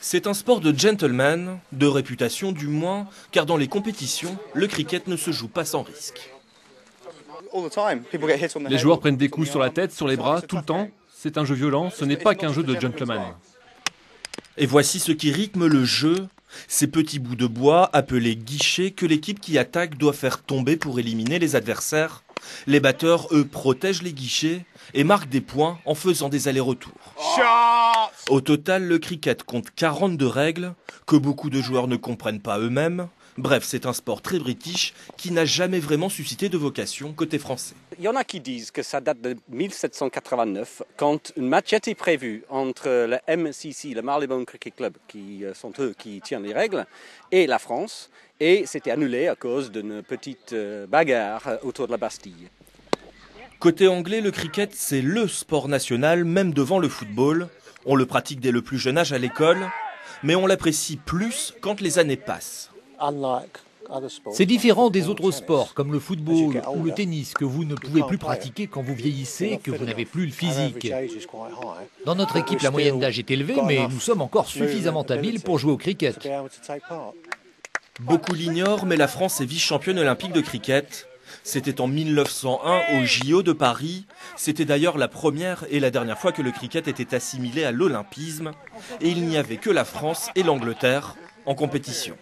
C'est un sport de gentleman, de réputation du moins, car dans les compétitions, le cricket ne se joue pas sans risque. Les joueurs prennent des coups sur la tête, sur les bras, tout le temps. C'est un jeu violent, ce n'est pas qu'un jeu de gentleman. Et voici ce qui rythme le jeu, ces petits bouts de bois appelés guichets que l'équipe qui attaque doit faire tomber pour éliminer les adversaires. Les batteurs, eux, protègent les guichets et marquent des points en faisant des allers-retours. Au total, le cricket compte 42 règles que beaucoup de joueurs ne comprennent pas eux-mêmes. Bref, c'est un sport très british qui n'a jamais vraiment suscité de vocation côté français. Il y en a qui disent que ça date de 1789, quand un match était prévu entre le MCC, le Marylebone Cricket Club, qui sont eux qui tiennent les règles, et la France, et c'était annulé à cause d'une petite bagarre autour de la Bastille. Côté anglais, le cricket, c'est le sport national, même devant le football. On le pratique dès le plus jeune âge à l'école, mais on l'apprécie plus quand les années passent. C'est différent des autres sports comme le football ou le tennis que vous ne pouvez plus pratiquer quand vous vieillissez et que vous n'avez plus le physique. Dans notre équipe, la moyenne d'âge est élevée, mais nous sommes encore suffisamment habiles pour jouer au cricket. Beaucoup l'ignorent, mais la France est vice-championne olympique de cricket. C'était en 1901 au JO de Paris. C'était d'ailleurs la première et la dernière fois que le cricket était assimilé à l'olympisme. Et il n'y avait que la France et l'Angleterre en compétition.